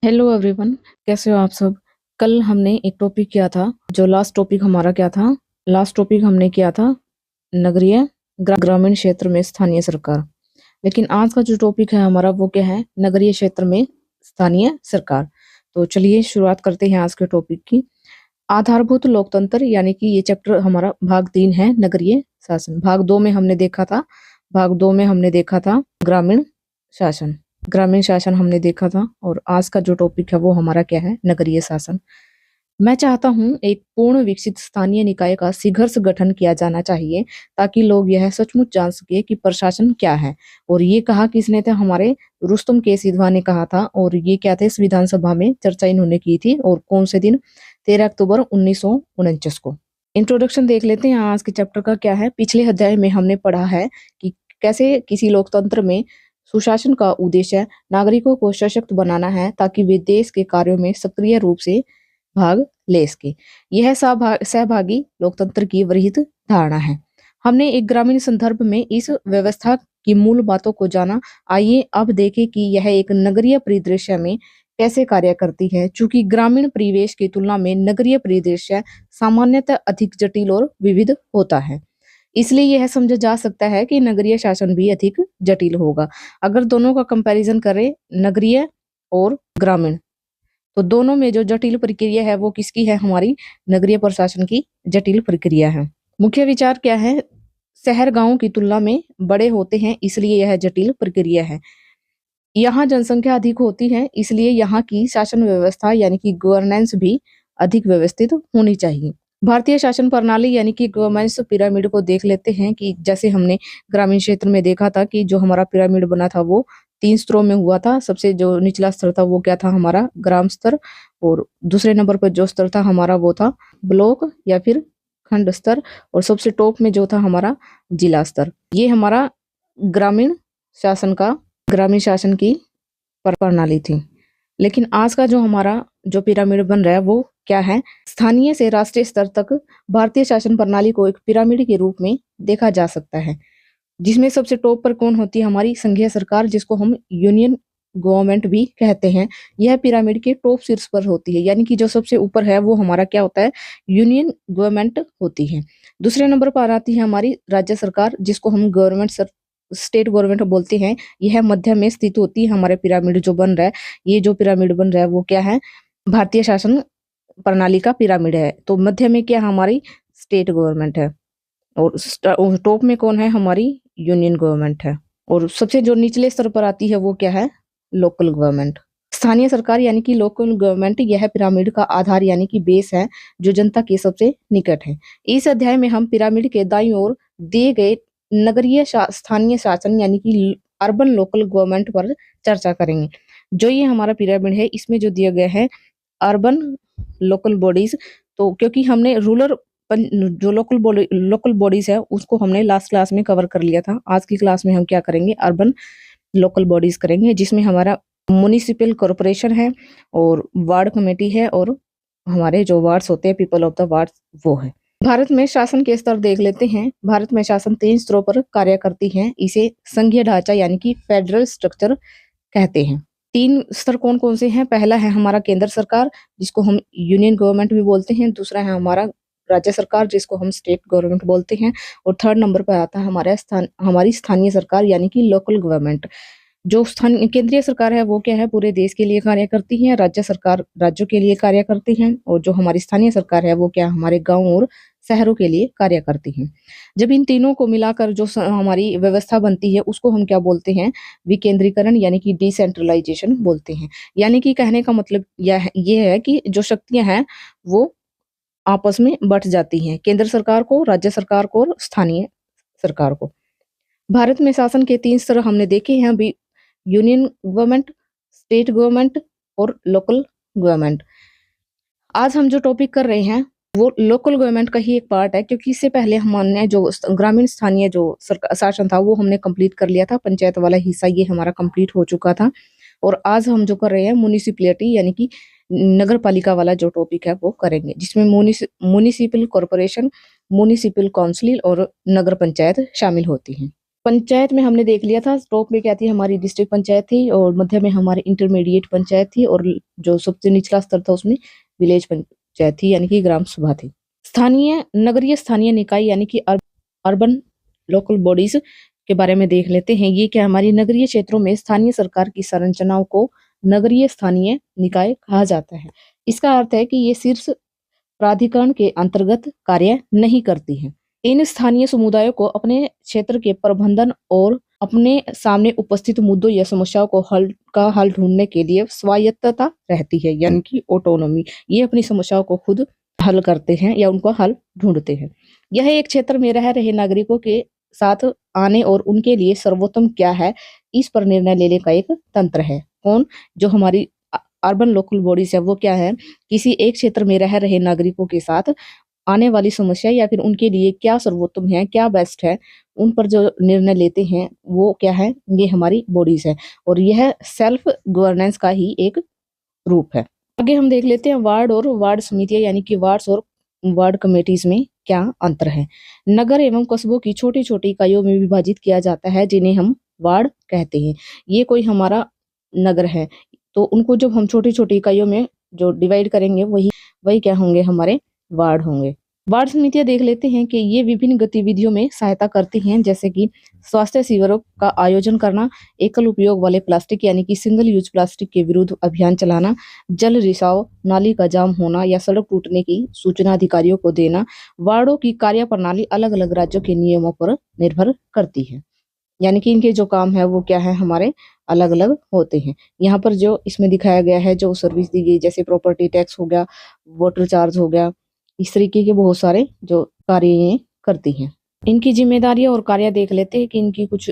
Hello everyone. कैसे हो आप सब। कल हमने एक टॉपिक किया था। जो लास्ट टॉपिक हमारा क्या था? लास्ट टॉपिक हमने किया था नगरीय ग्रामीण क्षेत्र में स्थानीय सरकार। लेकिन आज का जो टॉपिक है हमारा वो क्या है? नगरीय क्षेत्र में स्थानीय सरकार। तो चलिए शुरुआत करते हैं आज के टॉपिक की। आधारभूत लोकतंत्र यानी कि ये चैप्टर हमारा भाग 3 है, नगरीय शासन। भाग दो में हमने देखा था ग्रामीण शासन। ग्रामीण शासन हमने देखा था और आज का जो टॉपिक है वो हमारा क्या है? नगरीय शासन। मैं चाहता हूं एक पूर्ण विकसित स्थानीय निकाय का शीघ्र से गठन किया जाना चाहिए ताकि लोग यह सचमुच जान सके कि प्रशासन क्या है। और ये कहा किसने था? हमारे रुस्तम के सिधवा ने कहा था। और ये क्या थे? संविधान सभा में चर्चा इन्होंने की थी। और कौन से दिन? 13 अक्टूबर 1949 को। इंट्रोडक्शन देख लेते हैं आज के चैप्टर का क्या है। पिछले अध्याय में हमने पढ़ा है कि कैसे किसी लोकतंत्र में सुशासन का उद्देश्य नागरिकों को सशक्त बनाना है ताकि वे देश के कार्यों में सक्रिय रूप से भाग ले सके। यह सहभागी लोकतंत्र की वृहद धारणा है। हमने एक ग्रामीण संदर्भ में इस व्यवस्था की मूल बातों को जाना। आइए अब देखें कि यह एक नगरीय परिदृश्य में कैसे कार्य करती है। चूंकि ग्रामीण परिवेश की तुलना में नगरीय परिदृश्य सामान्यतः अधिक जटिल और विविध होता है, इसलिए यह समझा जा सकता है कि नगरीय शासन भी अधिक जटिल होगा। अगर दोनों का कंपैरिजन करें, नगरीय और ग्रामीण, तो दोनों में जो जटिल प्रक्रिया है वो किसकी है? हमारी नगरीय प्रशासन की जटिल प्रक्रिया है। मुख्य विचार क्या है? शहर गांव की तुलना में बड़े होते हैं, इसलिए यह जटिल प्रक्रिया है। यहाँ जनसंख्या अधिक होती है, इसलिए यहाँ की शासन व्यवस्था यानी कि गवर्नेंस भी अधिक व्यवस्थित होनी चाहिए। भारतीय शासन प्रणाली यानी कि गवर्नेंस पिरामिड को देख लेते हैं कि जैसे हमने ग्रामीण क्षेत्र में देखा था कि जो हमारा पिरामिड बना था वो 3 स्तरों में हुआ था। सबसे जो निचला स्तर था वो क्या था? हमारा ग्राम स्तर। और दूसरे नंबर पर जो स्तर था हमारा वो था ब्लॉक या फिर खंड स्तर। और सबसे टॉप में जो था हमारा जिला स्तर। ये हमारा ग्रामीण शासन का ग्रामीण शासन की प्रणाली थी। लेकिन आज का जो हमारा जो पिरामिड बन रहा है वो क्या है? स्थानीय से राष्ट्रीय स्तर तक भारतीय शासन प्रणाली को एक पिरामिड के रूप में देखा जा सकता है, जिसमें सबसे टॉप पर कौन होती है? हमारी संघीय सरकार, जिसको हम यूनियन गवर्नमेंट भी कहते हैं। यह पिरामिड के टॉप शीर्ष पर होती है, यानी कि जो सबसे ऊपर है वो हमारा क्या होता है? यूनियन गवर्नमेंट होती है। दूसरे नंबर पर आती है हमारी राज्य सरकार, जिसको हम स्टेट गवर्नमेंट बोलते हैं। यह मध्य में स्थित होती है। हमारे पिरामिड जो बन रहा है, ये जो पिरामिड बन रहा है वो क्या है? भारतीय शासन प्रणाली का पिरामिड है। तो मध्य में क्या? हमारी स्टेट गवर्नमेंट है। और टॉप में कौन है? हमारी यूनियन गवर्नमेंट है। और सबसे जो निचले स्तर पर आती है वो क्या है? Local government. स्थानीय सरकार यानी कि लोकल गवर्नमेंट, यह पिरामिड का आधार यानी कि बेस है, जो जनता के सबसे निकट है। इस अध्याय में हम पिरामिड के दाईं ओर दिए गए नगरीय स्थानीय शासन यानी कि अर्बन लोकल गवर्नमेंट पर चर्चा करेंगे। जो ये हमारा पिरामिड है, इसमें जो दिया गया है अर्बन लोकल बॉडीज, तो क्योंकि हमने जो लोकल बॉडीज है उसको हमने लास्ट क्लास में कवर कर लिया था। आज की क्लास में हम क्या करेंगे? अर्बन लोकल बॉडीज करेंगे, जिसमें हमारा म्युनिसिपल कॉर्पोरेशन है और वार्ड कमेटी है और हमारे जो वार्ड्स होते हैं, पीपल ऑफ द वार्ड, वो है। भारत में शासन के स्तर देख लेते हैं। भारत में शासन 3 स्तरों पर कार्य करती है। इसे संघीय ढांचा यानी कि फेडरल स्ट्रक्चर कहते हैं। 3 स्तर कौन कौन से हैं? पहला है हमारा केंद्र सरकार, जिसको हम यूनियन गवर्नमेंट भी बोलते हैं। दूसरा है हमारा राज्य सरकार, जिसको हम स्टेट गवर्नमेंट बोलते हैं। और थर्ड नंबर पर आता है हमारी स्थानीय सरकार यानी कि लोकल गवर्नमेंट। जो स्थानीय केंद्रीय सरकार है वो क्या है? पूरे देश के लिए कार्य करती है। राज्य सरकार राज्यों के लिए कार्य करती है। और जो हमारी स्थानीय सरकार है वो क्या? हमारे गाँव और शहरों के लिए कार्य करती है। जब इन तीनों को मिलाकर जो हमारी व्यवस्था बनती है उसको हम क्या बोलते हैं? विकेंद्रीकरण यानी कि डिसेंट्रलाइजेशन बोलते हैं। यानी कि कहने का मतलब ये है कि जो शक्तियां हैं वो आपस में बट जाती हैं, केंद्र सरकार को, राज्य सरकार को और स्थानीय सरकार को। भारत में शासन के 3 स्तर हमने देखे हैं अभी: यूनियन गवर्नमेंट, स्टेट गवर्नमेंट और लोकल गवर्नमेंट। आज हम जो टॉपिक कर रहे हैं वो लोकल गवर्नमेंट का ही एक पार्ट है, क्योंकि इससे पहले हमने जो ग्रामीण स्थानीय जो शासन था वो हमने कंप्लीट कर लिया था। पंचायत वाला हिस्सा ये हमारा कंप्लीट हो चुका था। और आज हम जो कर रहे हैं म्युनिसिपैलिटी यानी कि नगर पालिका वाला जो टॉपिक है वो करेंगे, जिसमें म्युनिसिपल कॉर्पोरेशन, म्युनिसिपल काउंसिल और नगर पंचायत शामिल होती हैं। पंचायत में हमने देख लिया था, टॉप में क्या थी, हमारी डिस्ट्रिक्ट पंचायत थी, और मध्य में हमारी इंटरमीडिएट पंचायत थी, और जो सबसे निचला स्तर था उसमें विलेज पंचायत थी, यानी कि ग्राम सभा थी। नगरीय स्थानीय निकाय यानी कि अर्बन लोकल बॉडीज के बारे में देख लेते हैं। ये क्या, हमारी नगरीय क्षेत्रों में स्थानीय सरकार की संरचनाओं को नगरीय स्थानीय निकाय कहा जाता है। इसका अर्थ है कि ये शीर्ष प्राधिकरण के अंतर्गत कार्य नहीं करती है। इन स्थानीय समुदायों को अपने क्षेत्र के प्रबंधन और अपने सामने उपस्थित मुद्दों या समस्याओं को हल ढूंढने के लिए स्वायत्तता रहती है, यानी कि ऑटोनॉमी। ये अपनी समस्याओं को खुद हल करते हैं या उनको हल ढूंढते हैं। यह एक क्षेत्र में रह रहे नागरिकों के साथ आने और उनके लिए सर्वोत्तम क्या है, इस पर निर्णय लेने का एक तंत्र है। कौन, जो हमारी अर्बन लोकल बॉडीज है, वो क्या है, किसी एक क्षेत्र में रह रहे नागरिकों के साथ आने वाली समस्या या फिर उनके लिए क्या सर्वोत्तम है, क्या बेस्ट है, उन पर जो निर्णय लेते हैं वो क्या है, ये हमारी बॉडीज है। और यह सेल्फ गवर्नेंस का ही एक रूप है। आगे हम देख लेते हैं वार्ड और वार्ड समितियां, यानी कि वार्ड्स और वार्ड कमेटीज में क्या अंतर है। नगर एवं कस्बों की छोटी छोटी इकाइयों में विभाजित किया जाता है, जिन्हें हम वार्ड कहते हैं। ये कोई हमारा नगर है, तो उनको जब हम छोटी छोटी इकाइयों में जो डिवाइड करेंगे वही क्या होंगे, हमारे वार्ड होंगे। वार्ड समितियां देख लेते हैं कि ये विभिन्न गतिविधियों में सहायता करती हैं, जैसे कि स्वास्थ्य शिविरों का आयोजन करना, एकल उपयोग वाले प्लास्टिक यानी कि सिंगल यूज प्लास्टिक के विरुद्ध अभियान चलाना, जल रिसाव, नाली का जाम होना या सड़क टूटने की सूचना अधिकारियों को देना। वार्डों की कार्यप्रणाली अलग अलग राज्यों के नियमों पर निर्भर करती है, यानी कि इनके जो काम है वो क्या है, हमारे अलग अलग होते हैं। यहाँ पर जो इसमें दिखाया गया है, जो सर्विस दी गई, जैसे प्रॉपर्टी टैक्स हो गया, वाटर चार्ज हो गया, इस तरीके के बहुत सारे जो कार्य ये करती हैं। इनकी जिम्मेदारियां और कार्य देख लेते हैं कि इनकी कुछ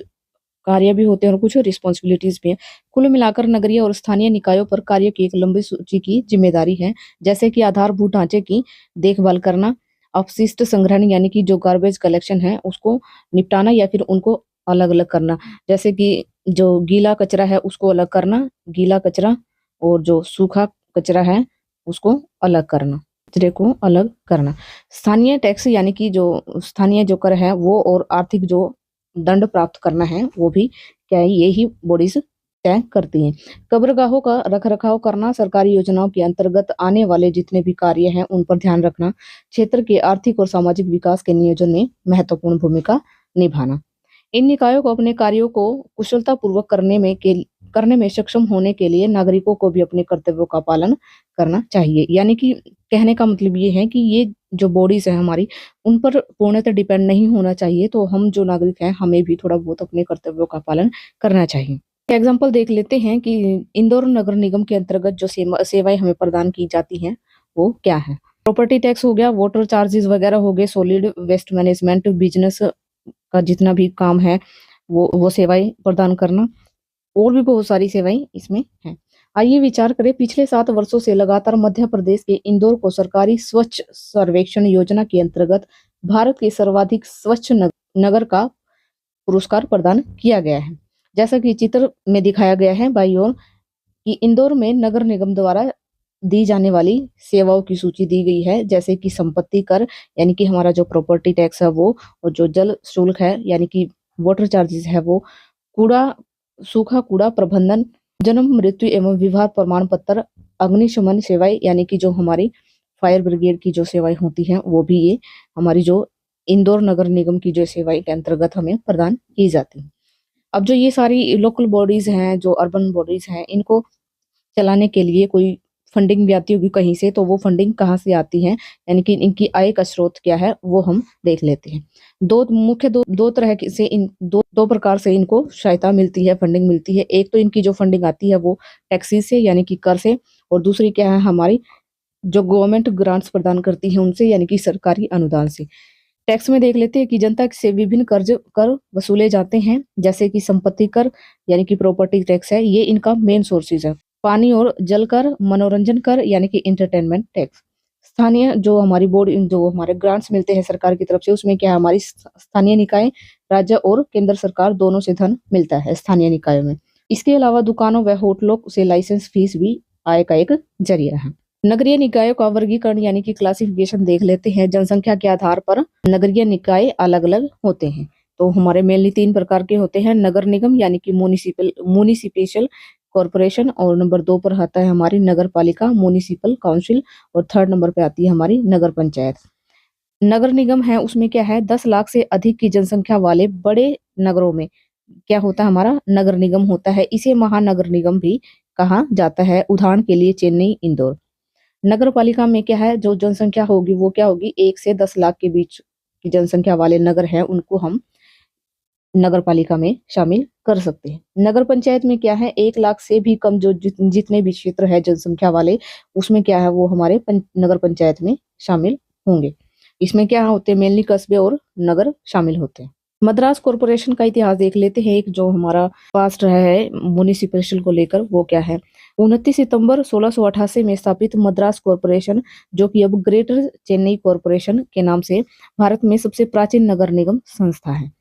कार्य भी होते हैं और कुछ रिस्पॉन्सिबिलिटीज भी हैं। कुल मिलाकर नगरीय और स्थानीय निकायों पर कार्य की एक लंबी सूची की जिम्मेदारी है, जैसे कि आधारभूत ढांचे की देखभाल करना, अपशिष्ट संग्रहण यानी कि जो गार्बेज कलेक्शन है उसको निपटाना या फिर उनको अलग अलग करना, जैसे कि जो गीला कचरा है उसको अलग करना, गीला कचरा, और जो सूखा कचरा है उसको अलग करना, कचरे को अलग करना। स्थानीय टैक्स यानी कि जो स्थानीय जो कर है वो, और आर्थिक जो दंड प्राप्त करना है वो भी क्या है, ये ही बॉडीज तय करती हैं। कब्रगाहों का रखरखाव करना, सरकारी योजनाओं के अंतर्गत आने वाले जितने भी कार्य हैं उन पर ध्यान रखना, क्षेत्र के आर्थिक और सामाजिक विकास के नियोजन में महत्वपूर्ण भूमिका निभाना। इन निकायों को अपने कार्यों को कुशलतापूर्वक करने में सक्षम होने के लिए नागरिकों को भी अपने कर्तव्यों का पालन करना चाहिए। यानी कि कहने का मतलब ये है कि ये जो बॉडीज है हमारी, उन पर पूर्णतः डिपेंड नहीं होना चाहिए। तो हम जो नागरिक हैं हमें भी थोड़ा बहुत अपने कर्तव्यों का पालन करना चाहिए। एग्जाम्पल देख लेते हैं कि इंदौर नगर निगम के अंतर्गत जो सेवाएं हमें प्रदान की जाती हैं वो क्या है। प्रॉपर्टी टैक्स हो गया, वाटर चार्जेस वगैरह हो गए, सॉलिड वेस्ट मैनेजमेंट, बिजनेस का जितना भी काम है वो सेवाएं प्रदान करना, और भी बहुत सारी सेवाएं इसमें हैं। आइए विचार करें, पिछले 7 वर्षों से लगातार मध्य प्रदेश के इंदौर को सरकारी स्वच्छ सर्वेक्षण योजना के अंतर्गत भारत के सर्वाधिक स्वच्छ नगर का पुरस्कार प्रदान किया गया है। जैसा कि चित्र में दिखाया गया है बाईं ओर, कि इंदौर में नगर निगम द्वारा दी जाने वाली सेवाओं की सूची दी गई है, जैसे कि संपत्ति कर यानी कि हमारा जो प्रॉपर्टी टैक्स है वो, और जो जल शुल्क है यानी कि वाटर चार्जेस है वो, सूखा कूड़ा प्रबंधन, जन्म मृत्यु एवं विवाह प्रमाण पत्र, अग्निशमन सेवाएं यानी कि जो हमारी फायर ब्रिगेड की जो सेवाएं होती हैं वो भी ये हमारी जो इंदौर नगर निगम की जो सेवाएं के अंतर्गत हमें प्रदान की जाती है। अब जो ये सारी लोकल बॉडीज हैं, जो अर्बन बॉडीज हैं, इनको चलाने के लिए कोई फंडिंग भी आती होगी कहीं से, तो वो फंडिंग कहाँ से आती है, यानी कि इनकी आय का स्रोत क्या है वो हम देख लेते हैं। दो तरह से दो प्रकार से इनको सहायता मिलती है, फंडिंग मिलती है। एक तो इनकी जो फंडिंग आती है वो टैक्सेस से यानी कि कर से, और दूसरी क्या है, हमारी जो गवर्नमेंट ग्रांट्स प्रदान करती है उनसे यानी कि सरकारी अनुदान से। टैक्स में देख लेते हैं कि जनता से विभिन्न कर वसूले जाते हैं, जैसे कि संपत्ति कर यानी कि प्रॉपर्टी टैक्स है, ये इनका मेन सोर्सेज है। पानी और जल कर, मनोरंजन कर यानी कि एंटरटेनमेंट टैक्स। स्थानीय जो हमारी बोर्ड जो हमारे ग्रांट्स मिलते हैं सरकार की तरफ से, उसमें क्या है, हमारी स्थानीय निकाय, राज्य और केंद्र सरकार दोनों से धन मिलता है स्थानीय निकायों में। इसके अलावा दुकानों व होटलों से लाइसेंस फीस भी आय का एक जरिया है। नगरीय निकायों का वर्गीकरण यानी कि क्लासिफिकेशन देख लेते हैं। जनसंख्या के आधार पर नगरीय निकाय अलग अलग होते हैं। तो हमारे मेनली 3 प्रकार के होते हैं, नगर निगम यानी कि म्युनिसिपल कॉर्पोरेशन, और नंबर 2 पर आता है हमारी नगर पालिका म्युनिसिपल काउंसिल, और थर्ड नंबर पे आती है हमारी नगर पंचायत। नगर निगम है उसमें क्या है, 10 लाख से अधिक की जनसंख्या वाले बड़े नगरों में क्या होता है, हमारा नगर निगम होता है। इसे महानगर निगम भी कहा जाता है। उदाहरण के लिए चेन्नई, इंदौर। नगर पालिका में क्या है, जो जनसंख्या होगी वो क्या होगी, 1 से 10 लाख के बीच की जनसंख्या वाले नगर हैं उनको हम नगर पालिका में शामिल कर सकते हैं। नगर पंचायत में क्या है, 1 लाख से भी कम जो जितने भी क्षेत्र है जनसंख्या वाले, उसमें क्या है वो हमारे नगर पंचायत में शामिल होंगे। इसमें क्या होते हैं, मेनली कस्बे और नगर शामिल होते हैं। मद्रास कॉरपोरेशन का इतिहास देख लेते हैं, एक जो हमारा पास्ट रहा है म्युनिसिपल को लेकर, वो क्या है। 29 सितंबर 1688 में स्थापित मद्रास कॉरपोरेशन, जो कि अब ग्रेटर चेन्नई कॉरपोरेशन के नाम से भारत में सबसे प्राचीन नगर निगम संस्था है।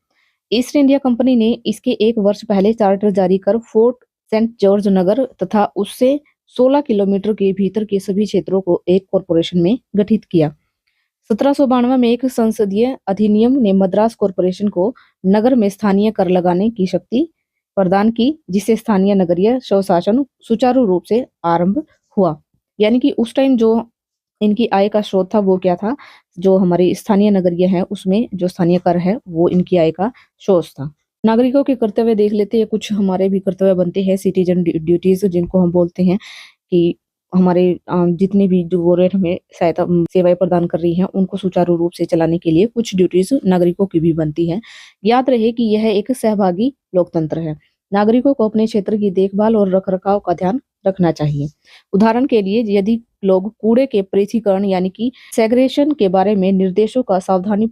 ईस्ट इंडिया कंपनी ने इसके 1 वर्ष पहले चार्टर जारी कर फोर्ट सेंट जॉर्ज नगर तथा उससे 16 किलोमीटर के भीतर के सभी क्षेत्रों को एक कॉरपोरेशन में गठित किया। 1792 में एक संसदीय अधिनियम ने मद्रास कॉरपोरेशन को नगर में स्थानीय कर लगाने की शक्ति प्रदान की, जिससे स्थानीय नगरीय स्वशासन सुचारू रूप से आरंभ हुआ। यानी कि उस टाइम जो इनकी आय का स्रोत था वो क्या था, जो हमारी स्थानीय नगरीय है उसमें जो स्थानीय कर है वो इनकी आय का स्रोत था। नागरिकों के कर्तव्य देख लेते हैं, कुछ हमारे भी कर्तव्य बनते हैं, सिटीजन ड्यूटीज जिनको हम बोलते हैं कि हमारे जितनी भी जो गवर्नमेंट हमें सहायता सेवाएं प्रदान कर रही हैं उनको सुचारू रूप से चलाने के लिए कुछ ड्यूटीज नागरिकों की भी बनती है। याद रहे कि यह एक सहभागी लोकतंत्र है। नागरिकों को अपने क्षेत्र की देखभाल और रखरखाव का ध्यान रखना चाहिए। उदाहरण के लिए, यदि लोग कूड़े के पृथक्करण यानी कि सेग्रेगेशन के बारे में निर्देशों का सावधानी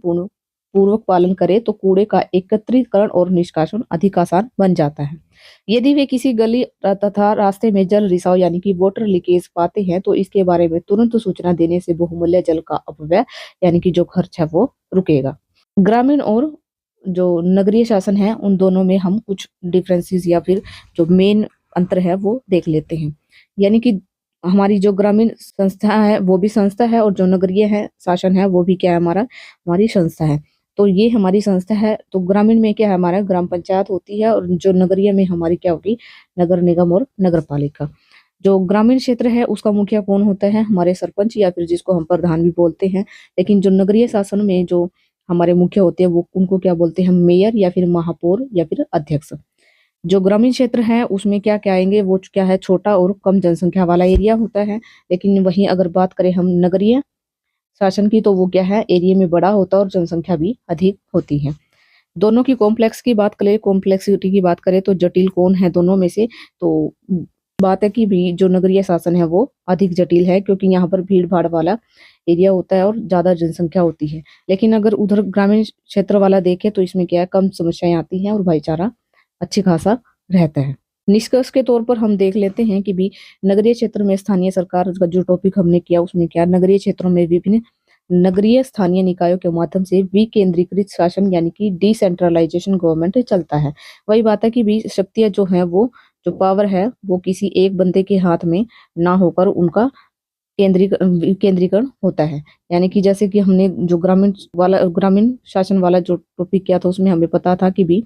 पूर्वक पालन करें तो कूड़े का एकत्रीकरण और निष्कासन अधिक आसान बन जाता है। यदि वे किसी गली तथा रास्ते में जल रिसाव यानी कि वाटर लीकेज पाते हैं तो इसके बारे में तुरंत सूचना देने से बहुमूल्य जल का अपव्यय यानी कि जो खर्च है वो रुकेगा। ग्रामीण और जो नगरीय शासन है उन दोनों में हम कुछ डिफरेंसेस या फिर जो मेन अंतर है वो देख लेते हैं। यानी कि हमारी जो ग्रामीण संस्था है वो भी संस्था है, और जो नगरीय है शासन है वो भी क्या है, हमारी संस्था है। तो ये हमारी संस्था है। तो ग्रामीण में क्या है, हमारा ग्राम पंचायत होती है, और जो नगरीय में हमारी क्या होगी, नगर निगम और नगर पालिका। जो ग्रामीण क्षेत्र है उसका मुखिया कौन होता है, हमारे सरपंच या फिर जिसको हम प्रधान भी बोलते हैं। लेकिन जो नगरीय शासन में जो हमारे मुखिया होते हैं वो उनको क्या बोलते हैं, मेयर या फिर महापौर या फिर अध्यक्ष। जो ग्रामीण क्षेत्र है उसमें क्या क्या आएंगे, वो क्या है, छोटा और कम जनसंख्या वाला एरिया होता है। लेकिन वहीं अगर बात करें हम नगरीय शासन की तो वो क्या है, एरिया में बड़ा होता है और जनसंख्या भी अधिक होती है। दोनों की कॉम्प्लेक्सिटी की बात करें तो जटिल कौन है दोनों में से, तो बात है कि भी जो नगरीय शासन है वो अधिक जटिल है, क्योंकि यहाँ पर भीड़ भाड़ वाला एरिया होता है और ज्यादा जनसंख्या होती है। लेकिन अगर उधर ग्रामीण क्षेत्र वाला देखे तो इसमें क्या है, कम समस्याएं आती हैं और भाईचारा अच्छी खासा रहता है। निष्कर्ष के तौर पर हम देख लेते हैं कि भी नगरीय क्षेत्र में स्थानीय सरकार का जो टॉपिक हमने किया उसमें क्या, नगरीय क्षेत्रों में विभिन्न नगरीय स्थानीय निकायों के माध्यम से विकेंद्रीकृत शासन यानी कि डिसेंट्रलाइजेशन गवर्नमेंट चलता है। वही बात है कि भी शक्तियां जो है वो जो पावर है वो किसी एक बंदे के हाथ में ना होकर उनका केंद्रीकरण होता है। यानी कि जैसे कि हमने जो ग्रामीण शासन वाला जो टॉपिक किया था उसमें हमें पता था कि भी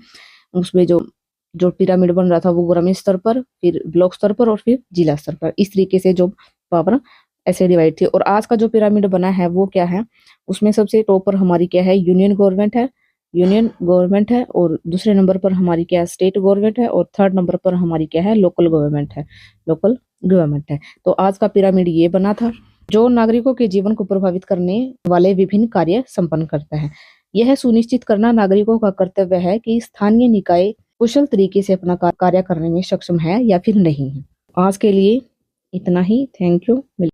उसमें जो पिरामिड बन रहा था वो ग्रामीण स्तर पर, फिर ब्लॉक स्तर पर और फिर जिला स्तर पर, इस तरीके से जो पावर ऐसे डिवाइड थी। और आज का जो पिरामिड बना है वो क्या है, उसमें सबसे टॉप पर हमारी क्या है, यूनियन गवर्नमेंट है, और दूसरे नंबर पर हमारी क्या है, स्टेट गवर्नमेंट है, और थर्ड नंबर पर हमारी क्या है, लोकल गवर्नमेंट है। तो आज का पिरामिड ये बना था, जो नागरिकों के जीवन को प्रभावित करने वाले विभिन्न कार्य संपन्न करता है। यह सुनिश्चित करना नागरिकों का कर्तव्य है कि स्थानीय निकाय कुशल तरीके से अपना कार्य करने में सक्षम है या फिर नहीं है। आज के लिए इतना ही। Thank you.